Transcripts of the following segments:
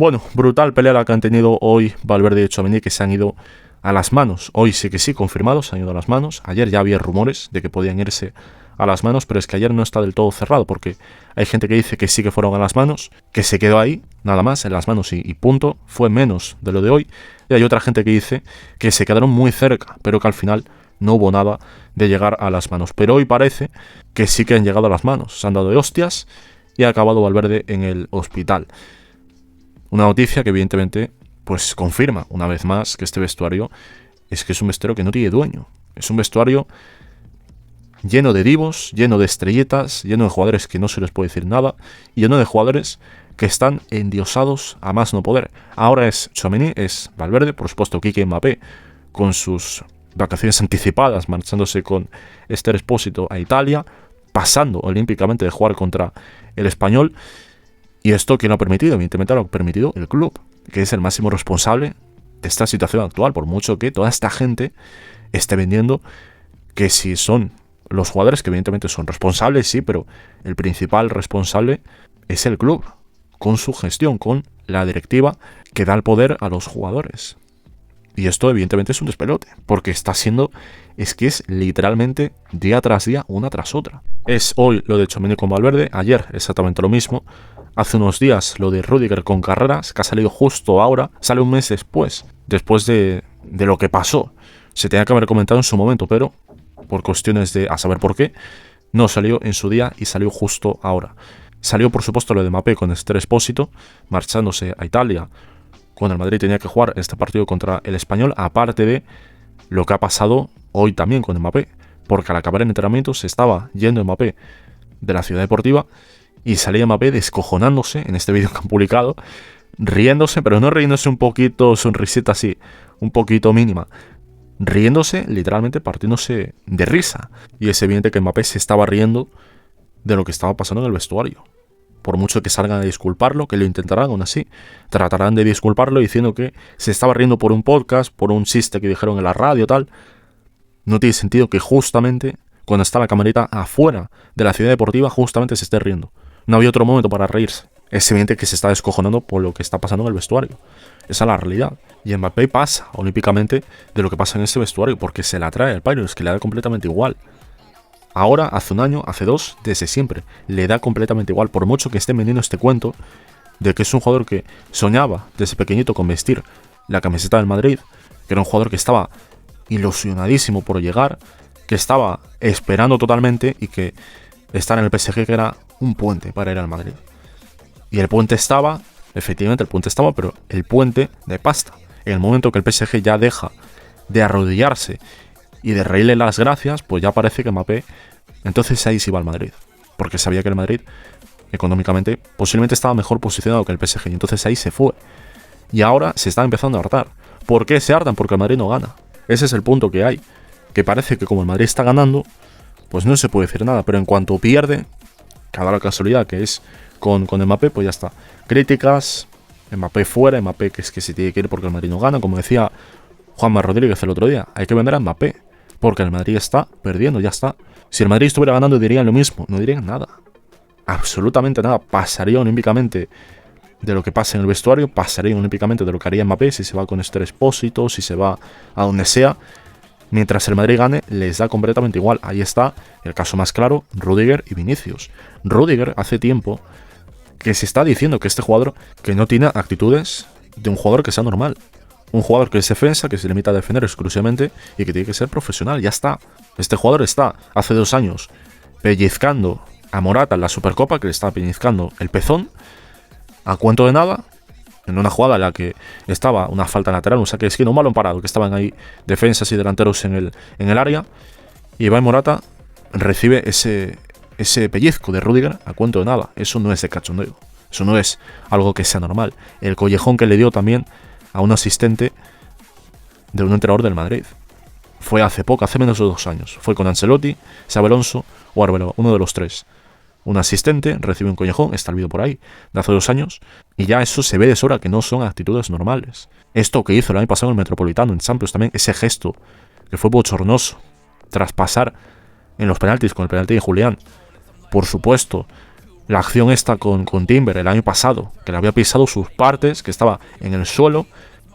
Bueno, brutal pelea la que han tenido hoy Valverde y Tchouaméni, que se han ido a las manos. Hoy sí que sí, confirmado, se han ido a las manos. Ayer ya había rumores de que podían irse a las manos, pero es que ayer no está del todo cerrado, porque hay gente que dice que sí que fueron a las manos, que se quedó ahí, nada más, en las manos y punto. Fue menos de lo de hoy. Y hay otra gente que dice que se quedaron muy cerca, pero que al final no hubo nada de llegar a las manos. Pero hoy parece que sí que han llegado a las manos. Se han dado de hostias y ha acabado Valverde en el hospital. Una noticia que evidentemente pues confirma una vez más que este vestuario es un vestuario que no tiene dueño. Es un vestuario lleno de divos, lleno de estrellitas, lleno de jugadores que no se les puede decir nada y lleno de jugadores que están endiosados a más no poder. Ahora es Tchouaméni, es Valverde, por supuesto Quique Mbappé con sus vacaciones anticipadas, marchándose con Esther Expósito a Italia, pasando olímpicamente de jugar contra el Español. Y esto, ¿quién lo ha permitido? Evidentemente lo ha permitido el club, que es el máximo responsable de esta situación actual, por mucho que toda esta gente esté vendiendo que si son los jugadores, que evidentemente son responsables, sí, pero el principal responsable es el club, con su gestión, con la directiva que da el poder a los jugadores. Y esto evidentemente es un despelote, porque está siendo, es que es literalmente día tras día, una tras otra. Es hoy lo de Tchouaméni con Valverde, ayer exactamente lo mismo. Hace unos días lo de Rüdiger con Carreras, que ha salido justo ahora, sale un mes después de lo que pasó. Se tenía que haber comentado en su momento, pero por cuestiones de a saber por qué, no salió en su día y salió justo ahora. Salió por supuesto lo de Mbappé con Esther Expósito, marchándose a Italia cuando el Madrid tenía que jugar este partido contra el Español, aparte de lo que ha pasado hoy también con Mbappé, porque al acabar el entrenamiento se estaba yendo Mbappé de la ciudad deportiva y salía Mbappé descojonándose en este vídeo que han publicado, riéndose, pero no riéndose un poquito, sonrisita así, un poquito mínima, riéndose, literalmente partiéndose de risa. Y es evidente que Mbappé se estaba riendo de lo que estaba pasando en el vestuario. Por mucho que salgan a disculparlo, que lo intentarán, aún así, tratarán de disculparlo diciendo que se estaba riendo por un podcast, por un chiste que dijeron en la radio, tal. No tiene sentido que justamente cuando está la camarita afuera de la ciudad deportiva, justamente se esté riendo. No había otro momento para reírse. Es evidente que se está descojonando por lo que está pasando en el vestuario. Esa es la realidad. Y Mbappé pasa olímpicamente de lo que pasa en ese vestuario, porque se la trae al pairo, es que le da completamente igual. Ahora, hace un año, hace dos, desde siempre, le da completamente igual, por mucho que esté vendiendo este cuento de que es un jugador que soñaba desde pequeñito con vestir la camiseta del Madrid, que era un jugador que estaba ilusionadísimo por llegar, que estaba esperando totalmente y que estar en el PSG que era un puente para ir al Madrid. Y el puente estaba, efectivamente el puente estaba, pero el puente de pasta. En el momento que el PSG ya deja de arrodillarse y de reírle las gracias, pues ya parece que Mbappé, entonces ahí sí va al Madrid, porque sabía que el Madrid económicamente posiblemente estaba mejor posicionado que el PSG, y entonces ahí se fue. Y ahora se está empezando a hartar. ¿Por qué se hartan? Porque el Madrid no gana. Ese es el punto que hay, que parece que como el Madrid está ganando, pues no se puede decir nada, pero en cuanto pierde, cada la casualidad que es con Mbappé, pues ya está. Críticas, Mbappé fuera, Mbappé que es que se tiene que ir porque el Madrid no gana, como decía Juanma Rodríguez el otro día, hay que vender a Mbappé, porque el Madrid está perdiendo, ya está. Si el Madrid estuviera ganando dirían lo mismo, no dirían nada. Absolutamente nada. Pasaría olímpicamente de lo que pasa en el vestuario, pasaría olímpicamente de lo que haría Mbappé si se va con Esther Expósito, si se va a donde sea. Mientras el Madrid gane, les da completamente igual. Ahí está el caso más claro, Rüdiger y Vinicius. Rüdiger hace tiempo que se está diciendo que este jugador que no tiene actitudes de un jugador que sea normal. Un jugador que es defensa, que se limita a defender exclusivamente y que tiene que ser profesional, ya está. Este jugador está, hace 2 años, pellizcando a Morata en la Supercopa, que le está pellizcando el pezón, a cuento de nada, en una jugada en la que estaba una falta lateral, un saque de esquina, un balón parado, que estaban ahí defensas y delanteros en el área, y Iván Morata recibe ese pellizco de Rüdiger a cuento de nada. Eso no es de cachondeo, eso no es algo que sea normal. El collejón que le dio también a un asistente de un entrenador del Madrid. Fue hace poco, hace menos de 2 años. Fue con Ancelotti, Xabi Alonso o Arbeloa, uno de los 3. Un asistente recibe un collejón, está el vídeo por ahí, de hace 2 años, y ya eso se ve de sobra que no son actitudes normales. Esto que hizo el año pasado en el Metropolitano, en Champions también, ese gesto que fue bochornoso, tras pasar en los penaltis con el penalti de Julián. Por supuesto, la acción esta con Timber el año pasado, que le había pisado sus partes, que estaba en el suelo,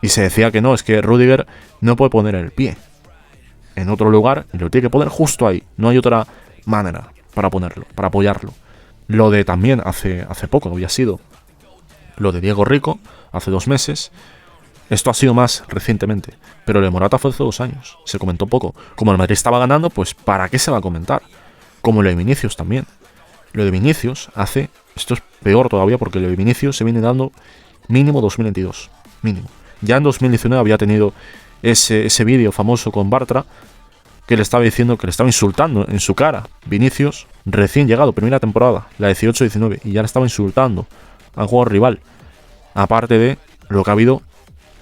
y se decía que no, es que Rüdiger no puede poner el pie en otro lugar y lo tiene que poner justo ahí. No hay otra manera para ponerlo, para apoyarlo. Lo de también hace poco había sido lo de Diego Rico, hace 2 meses. Esto ha sido más recientemente, pero lo de Morata fue hace 2 años. Se comentó poco. Como el Madrid estaba ganando, pues ¿para qué se va a comentar? Como lo de Vinicius también. Lo de Vinicius esto es peor todavía porque lo de Vinicius se viene dando mínimo 2022. Mínimo. Ya en 2019 había tenido ese vídeo famoso con Bartra, que le estaba diciendo, que le estaba insultando en su cara. Vinicius, recién llegado, primera temporada, la 18-19, y ya le estaba insultando al jugador rival. Aparte de lo que ha habido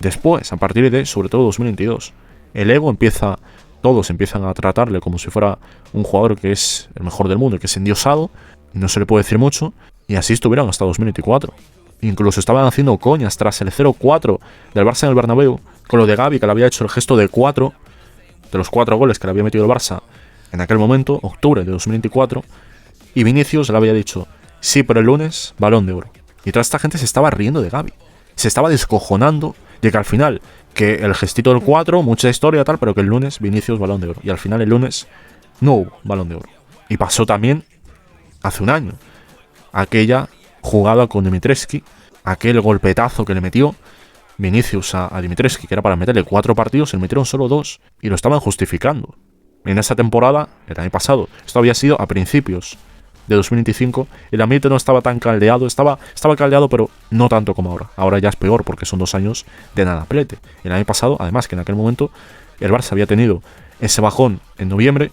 después, a partir de, sobre todo, 2022. El ego todos empiezan a tratarle como si fuera un jugador que es el mejor del mundo, que es endiosado, y no se le puede decir mucho, y así estuvieron hasta 2024. Incluso estaban haciendo coñas tras el 0-4 del Barça en el Bernabéu, con lo de Gavi, que le había hecho el gesto de 4, de los 4 goles que le había metido el Barça en aquel momento, octubre de 2024, y Vinicius le había dicho, sí, pero el lunes, Balón de Oro. Y toda esta gente se estaba riendo de Gavi, se estaba descojonando de que al final, que el gestito del 4, mucha historia tal, pero que el lunes Vinicius Balón de Oro. Y al final el lunes no hubo Balón de Oro. Y pasó también hace un año, aquella jugada con Dimitrescu, aquel golpetazo que le metió Vinicius a Dimitrescu, que era para meterle 4 partidos, se le metieron solo 2 y lo estaban justificando. En esa temporada, el año pasado, esto había sido a principios de 2025, el ambiente no estaba tan caldeado, estaba caldeado, pero no tanto como ahora. Ahora ya es peor porque son 2 años de nada plete. El año pasado, además, que en aquel momento el Barça había tenido ese bajón en noviembre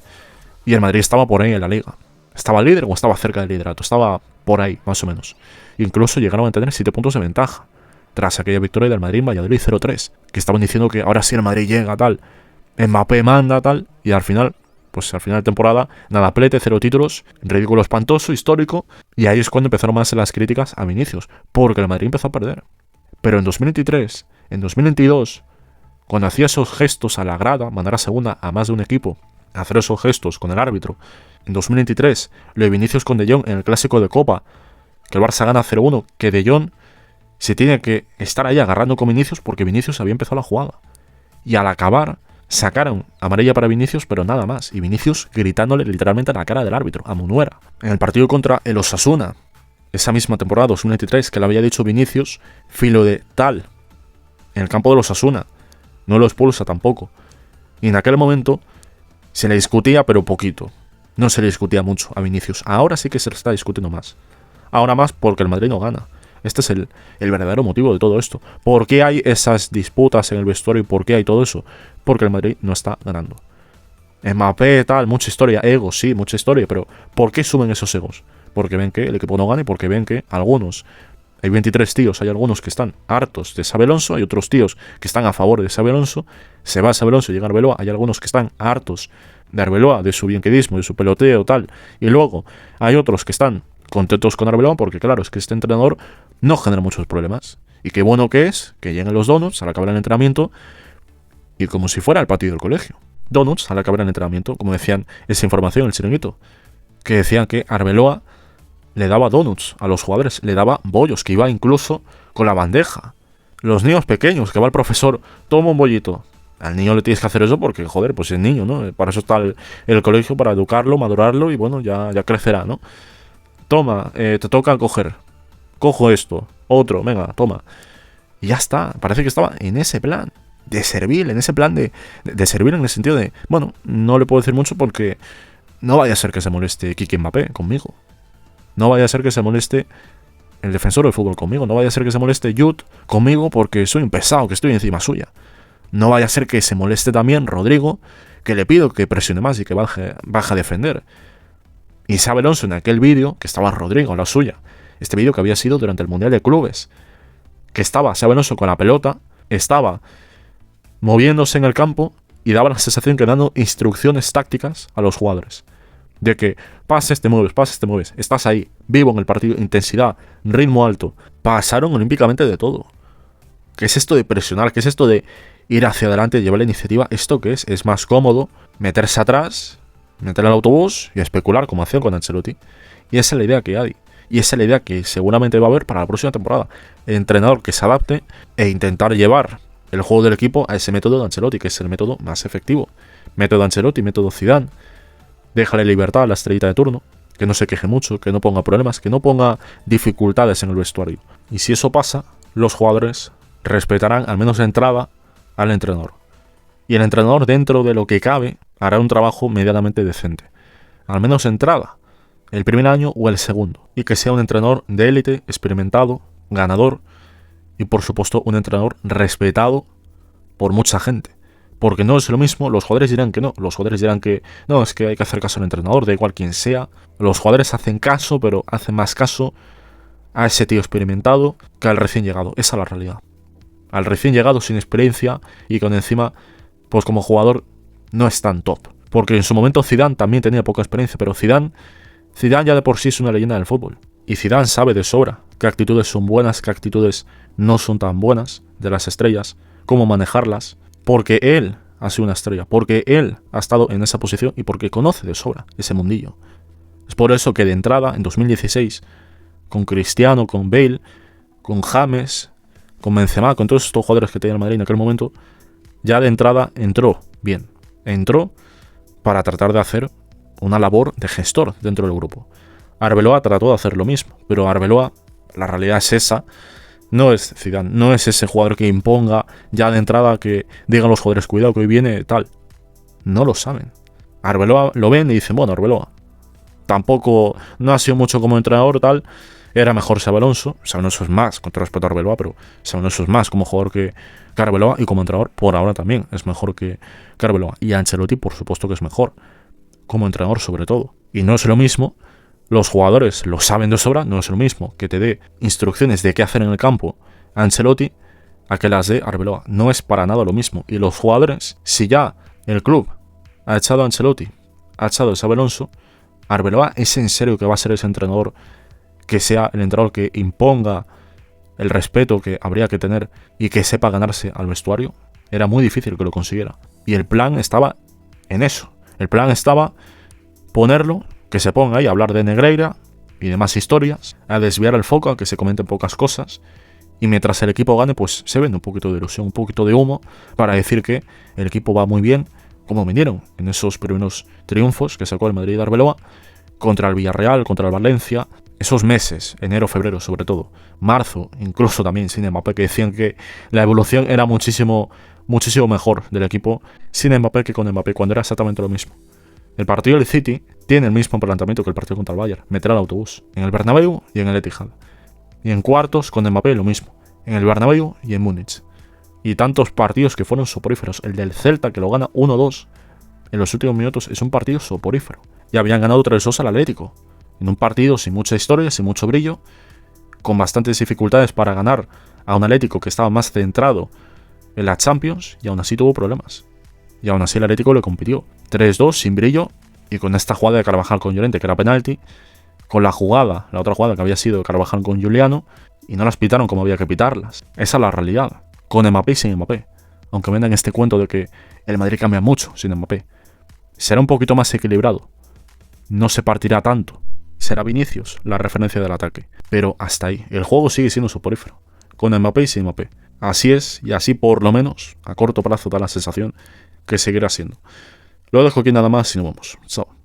y el Madrid estaba por ahí en la liga. Estaba líder o estaba cerca del liderato, estaba por ahí, más o menos. Incluso llegaron a tener 7 puntos de ventaja tras aquella victoria del Madrid en Valladolid 0-3, que estaban diciendo que ahora sí el Madrid llega, tal, Mbappé manda, tal, y al final de temporada, nada plete, 0 títulos, ridículo espantoso, histórico, y ahí es cuando empezaron más las críticas a Vinicius, porque el Madrid empezó a perder. Pero en 2023, en 2022, cuando hacía esos gestos a la grada, mandar a segunda a más de un equipo, hacer esos gestos con el árbitro, en 2023, lo de Vinicius con De Jong en el Clásico de Copa, que el Barça gana 0-1, que De Jong se tiene que estar ahí agarrando con Vinicius porque Vinicius había empezado la jugada. Y al acabar, sacaron amarilla para Vinicius, pero nada más. Y Vinicius gritándole literalmente a la cara del árbitro, a Munuera. En el partido contra el Osasuna, esa misma temporada, 2023, que le había dicho Vinicius, filo de tal, en el campo de los Osasuna. No lo expulsa tampoco. Y en aquel momento se le discutía, pero poquito. No se le discutía mucho a Vinicius. Ahora sí que se le está discutiendo más. Ahora más porque el Madrid no gana. Este es el verdadero motivo de todo esto. ¿Por qué hay esas disputas en el vestuario y por qué hay todo eso? Porque el Madrid no está ganando. Mbappé, tal, mucha historia, egos, sí, mucha historia, pero ¿por qué suben esos egos? Porque ven que el equipo no gana y porque ven que algunos, hay 23 tíos, hay algunos que están hartos de Xabi Alonso, hay otros tíos que están a favor de Xabi Alonso, se va Xabi Alonso y llega Arbeloa, hay algunos que están hartos de Arbeloa, de su bienquedismo, de su peloteo, tal, y luego hay otros que están contentos con Arbeloa porque claro, es que este entrenador no genera muchos problemas. Y qué bueno que es que lleguen los donuts al acabar el entrenamiento y como si fuera el patio del colegio. Donuts al acabar el entrenamiento, como decían esa información en el chiringuito, que decían que Arbeloa le daba donuts a los jugadores, le daba bollos, que iba incluso con la bandeja. Los niños pequeños, que va el profesor, toma un bollito. Al niño le tienes que hacer eso porque, joder, pues es niño, ¿no? Para eso está el colegio, para educarlo, madurarlo y bueno, ya crecerá, ¿no? Toma, te toca coger. Cojo esto, otro, venga, toma. Y ya está, parece que estaba en ese plan de servir, en ese plan de servir en el sentido de, bueno, no le puedo decir mucho porque no vaya a ser que se moleste Kylian Mbappé conmigo. No vaya a ser que se moleste el defensor del fútbol conmigo. No vaya a ser que se moleste Jude conmigo porque soy un pesado, que estoy encima suya. No vaya a ser que se moleste también Rodrigo, que le pido que presione más y que baje a defender. Y Xabi Alonso en aquel vídeo, que estaba Rodrigo a la suya, este vídeo que había sido durante el Mundial de Clubes, que estaba Xabi Alonso con la pelota, estaba moviéndose en el campo y daba la sensación que dando instrucciones tácticas a los jugadores. De que pases, te mueves, estás ahí, vivo en el partido, intensidad, ritmo alto. Pasaron olímpicamente de todo. ¿Qué es esto de presionar? ¿Qué es esto de ir hacia adelante, llevar la iniciativa? ¿Esto qué es? Es más cómodo meterse atrás, meter al autobús y especular como hacían con Ancelotti. Y esa es la idea que hay. Y esa es la idea que seguramente va a haber para la próxima temporada. El entrenador que se adapte e intentar llevar el juego del equipo a ese método de Ancelotti, que es el método más efectivo. Método Ancelotti, método Zidane. Déjale libertad a la estrellita de turno, que no se queje mucho, que no ponga problemas, que no ponga dificultades en el vestuario. Y si eso pasa, los jugadores respetarán al menos de entrada al entrenador. Y el entrenador, dentro de lo que cabe, hará un trabajo medianamente decente. Al menos de entrada, el primer año o el segundo. Y que sea un entrenador de élite, experimentado, ganador y por supuesto un entrenador respetado por mucha gente. Porque no es lo mismo, los jugadores dirán que no, los jugadores dirán que no, es que hay que hacer caso al entrenador, da igual quien sea. Los jugadores hacen caso, pero hacen más caso a ese tío experimentado que al recién llegado. Esa es la realidad. Al recién llegado sin experiencia y con encima, pues como jugador no es tan top. Porque en su momento Zidane también tenía poca experiencia, pero Zidane ya de por sí es una leyenda del fútbol. Y Zidane sabe de sobra qué actitudes son buenas, qué actitudes no son tan buenas de las estrellas, cómo manejarlas, porque él ha sido una estrella, porque él ha estado en esa posición y porque conoce de sobra ese mundillo. Es por eso que de entrada, en 2016, con Cristiano, con Bale, con James, con Benzema, con todos estos jugadores que tenía el Madrid en aquel momento, ya de entrada entró bien. Entró para tratar de hacer una labor de gestor dentro del grupo. Arbeloa trató de hacer lo mismo, pero Arbeloa, la realidad es esa, no es Zidane, no es ese jugador que imponga ya de entrada, que digan los jugadores, cuidado que hoy viene tal. No lo saben. Arbeloa lo ven y dicen, bueno, Arbeloa tampoco no ha sido mucho como entrenador tal, era mejor Xabi Alonso. Xabi Alonso es más, con todo respeto a Arbeloa, pero Xabi Alonso es más como jugador que Arbeloa, y como entrenador por ahora también es mejor que Arbeloa. Y Ancelotti por supuesto que es mejor, como entrenador sobre todo. Y no es lo mismo, los jugadores lo saben de sobra, no es lo mismo que te dé instrucciones de qué hacer en el campo Ancelotti a que las dé Arbeloa. No es para nada lo mismo. Y los jugadores, si ya el club ha echado a Ancelotti, ha echado a Xabi Alonso, Arbeloa es en serio que va a ser ese entrenador que sea el entrenador que imponga el respeto que habría que tener y que sepa ganarse al vestuario. Era muy difícil que lo consiguiera. Y el plan estaba en eso. El plan estaba ponerlo, que se ponga ahí a hablar de Negreira y demás historias, a desviar el foco, a que se comenten pocas cosas, y mientras el equipo gane, pues se vende un poquito de ilusión, un poquito de humo, para decir que el equipo va muy bien, como vinieron en esos primeros triunfos que sacó el Madrid de Arbeloa, contra el Villarreal, contra el Valencia, esos meses, enero, febrero sobre todo, marzo, incluso también sin Mbappé, que decían que la evolución era muchísimo mejor del equipo sin Mbappé que con Mbappé, cuando era exactamente lo mismo. El partido del City tiene el mismo planteamiento que el partido contra el Bayern, meter al autobús, en el Bernabéu y en el Etihad. Y en cuartos con Mbappé lo mismo, en el Bernabéu y en Múnich. Y tantos partidos que fueron soporíferos. El del Celta, que lo gana 1-2 en los últimos minutos, es un partido soporífero. Y habían ganado 3-2 al Atlético, en un partido sin mucha historia, sin mucho brillo, con bastantes dificultades para ganar a un Atlético que estaba más centrado en la Champions, y aún así tuvo problemas. Y aún así el Atlético le compitió. 3-2 sin brillo, y con esta jugada de Carvajal con Llorente, que era penalti, con la otra jugada que había sido de Carvajal con Juliano, y no las pitaron como había que pitarlas. Esa es la realidad, con Mbappé y sin Mbappé. Aunque vendan este cuento de que el Madrid cambia mucho sin Mbappé. Será un poquito más equilibrado. No se partirá tanto. Será Vinicius la referencia del ataque. Pero hasta ahí. El juego sigue siendo soporífero, con Mbappé y sin Mbappé. Así es, y así por lo menos, a corto plazo da la sensación que seguirá siendo. Lo dejo aquí nada más y nos vemos. Chao.